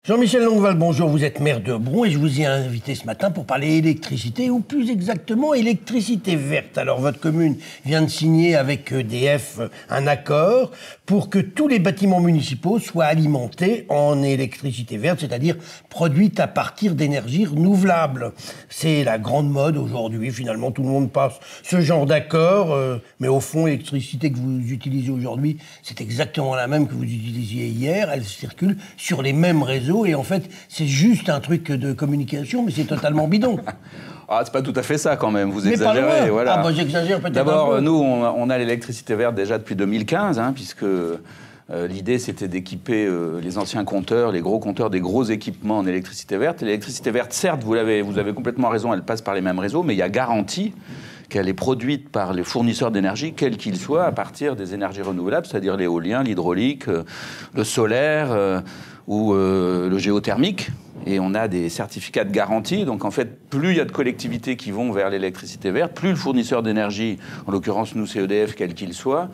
Jean-Michel Longueval, bonjour, vous êtes maire de Bron et je vous ai invité ce matin pour parler électricité, ou plus exactement électricité verte. Alors votre commune vient de signer avec EDF un accord pour que tous les bâtiments municipaux soient alimentés en électricité verte, c'est-à-dire produite à partir d'énergies renouvelables. C'est la grande mode aujourd'hui, finalement tout le monde passe ce genre d'accord, mais au fond l'électricité que vous utilisez aujourd'hui, c'est exactement la même que vous utilisiez hier, elle circule sur les mêmes réseaux. Et en fait, c'est juste un truc de communication, mais c'est totalement bidon. Ah, c'est pas tout à fait ça quand même, vous exagérez. Voilà. Ah, bah, j'exagère peut-être. D'abord, nous, on a l'électricité verte déjà depuis 2015, puisque l'idée c'était d'équiper les anciens compteurs, les gros compteurs, des gros équipements en électricité verte. L'électricité verte, certes, vous avez complètement raison, elle passe par les mêmes réseaux, mais il y a garantie qu'elle est produite par les fournisseurs d'énergie, quels qu'ils soient, à partir des énergies renouvelables, c'est-à-dire l'éolien, l'hydraulique, le solaire ou le géothermique. Et on a des certificats de garantie. Donc en fait, plus il y a de collectivités qui vont vers l'électricité verte, plus le fournisseur d'énergie, en l'occurrence nous c'est EDF, quel qu'il soit,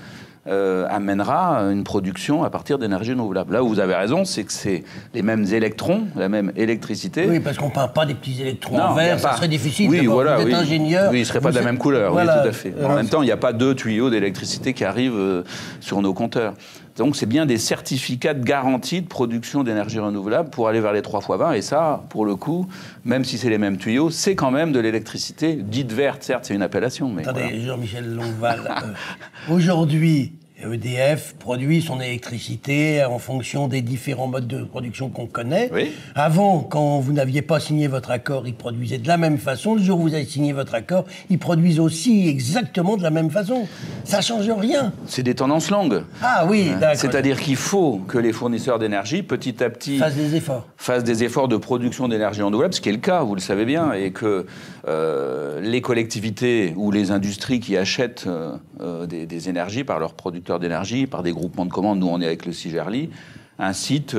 amènera une production à partir d'énergie renouvelable. Là où vous avez raison, c'est que c'est les mêmes électrons, la même électricité. Oui, parce qu'on ne peint pas des petits électrons en vert, ça serait difficile. Oui, voilà, vous êtes ingénieur. Oui, ils ne seraient pas de la même couleur, voilà, oui, tout à fait. En même temps, il n'y a pas deux tuyaux d'électricité qui arrivent sur nos compteurs. Donc c'est bien des certificats de garantie de production d'énergie renouvelable pour aller vers les 3x20. Et ça, pour le coup, même si c'est les mêmes tuyaux, c'est quand même de l'électricité dite verte. Certes, c'est une appellation, mais attendez, voilà. Jean-Michel Longueval, aujourd'hui, EDF produit son électricité en fonction des différents modes de production qu'on connaît. Oui. Avant, quand vous n'aviez pas signé votre accord, ils produisaient de la même façon. Le jour où vous avez signé votre accord, ils produisent aussi exactement de la même façon. Ça ne change rien. C'est des tendances longues. Ah oui, d'accord. C'est-à-dire qu'il faut que les fournisseurs d'énergie, petit à petit, fassent des efforts de production d'énergie renouvelable, ce qui est le cas, vous le savez bien, et que les collectivités ou les industries qui achètent des énergies par leurs producteurs d'énergie, par des groupements de commandes, nous on est avec le Cigerli, incitent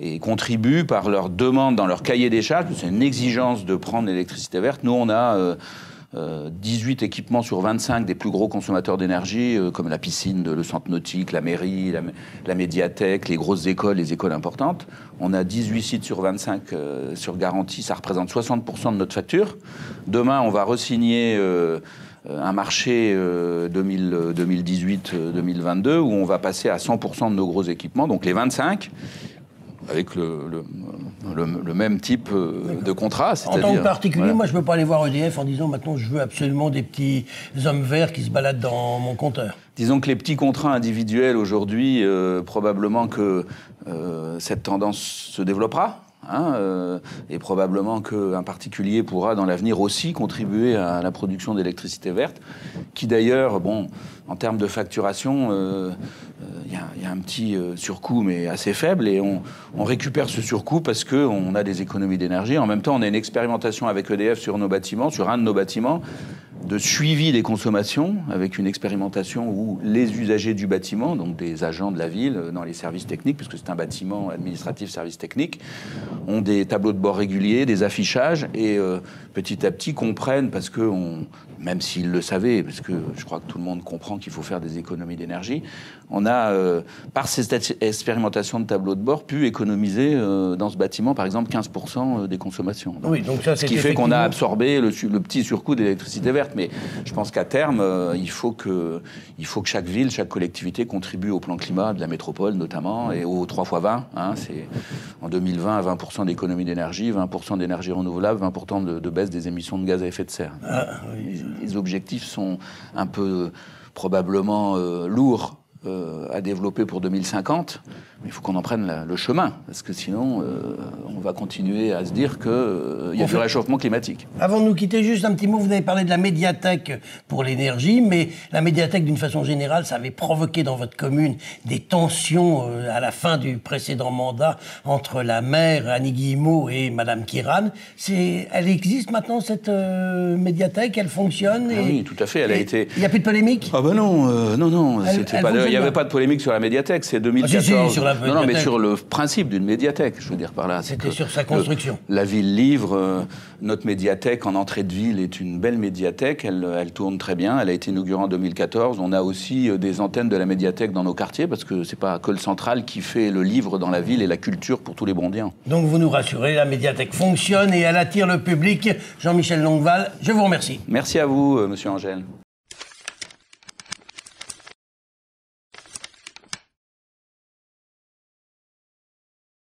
et contribuent par leur demande dans leur cahier des charges, c'est une exigence de prendre l'électricité verte. Nous on a 18 équipements sur 25 des plus gros consommateurs d'énergie, comme la piscine, le centre nautique, la mairie, la médiathèque, les grosses écoles, les écoles importantes. On a 18 sites sur 25 sur garantie, ça représente 60% de notre facture. Demain, on va re-signer un marché 2018-2022 où on va passer à 100% de nos gros équipements, donc les 25, avec le même type de contrat. En tant que particulier, voilà. Moi je ne peux pas aller voir EDF en disant maintenant je veux absolument des petits hommes verts qui se baladent dans mon compteur. Disons que les petits contrats individuels aujourd'hui, probablement que cette tendance se développera. Et probablement qu'un particulier pourra dans l'avenir aussi contribuer à la production d'électricité verte, qui d'ailleurs, bon, en termes de facturation, y a un petit surcoût, mais assez faible, et on récupère ce surcoût parce qu'on a des économies d'énergie. En même temps, on a une expérimentation avec EDF sur nos bâtiments, sur un de nos bâtiments, de suivi des consommations, avec une expérimentation où les usagers du bâtiment, donc des agents de la ville dans les services techniques, puisque c'est un bâtiment administratif service technique, ont des tableaux de bord réguliers, des affichages, et petit à petit comprennent, parce que même s'ils le savaient, parce que je crois que tout le monde comprend qu'il faut faire des économies d'énergie, on a, par cette expérimentation de tableau de bord, pu économiser dans ce bâtiment, par exemple, 15% des consommations. Oui, donc ça, ce qui fait qu'on a absorbé le petit surcoût d'électricité verte. Mais je pense qu'à terme, il faut que chaque ville, chaque collectivité contribue au plan climat de la métropole, notamment, et au 3x20. C'est en 2020 à 20% d'économie d'énergie, 20% d'énergie renouvelable, 20% de baisse des émissions de gaz à effet de serre. Les objectifs sont un peu probablement lourds à développer pour 2050, mais il faut qu'on en prenne le chemin, parce que sinon, on va continuer à se dire qu'il y a du réchauffement climatique. Avant de nous quitter, juste un petit mot, vous avez parlé de la médiathèque pour l'énergie, mais la médiathèque, d'une façon générale, ça avait provoqué dans votre commune des tensions à la fin du précédent mandat entre la maire Annie Guillemot et Madame Kiran. Elle existe maintenant, cette médiathèque, elle fonctionne Oui, tout à fait, elle a été... Il n'y a plus de polémique ? Ah ben non, non, c'était pas... n'y avait pas de polémique sur la médiathèque, c'est 2014. Ah, si, sur la non, mais sur le principe d'une médiathèque, je veux dire par là. C'était sur sa construction. La ville livre, notre médiathèque en entrée de ville est une belle médiathèque, elle tourne très bien, elle a été inaugurée en 2014. On a aussi des antennes de la médiathèque dans nos quartiers, parce que c'est pas que le central qui fait le livre dans la ville et la culture pour tous les Brondiens. Donc vous nous rassurez, la médiathèque fonctionne et elle attire le public. Jean-Michel Longueval, je vous remercie. Merci à vous, monsieur Angèle.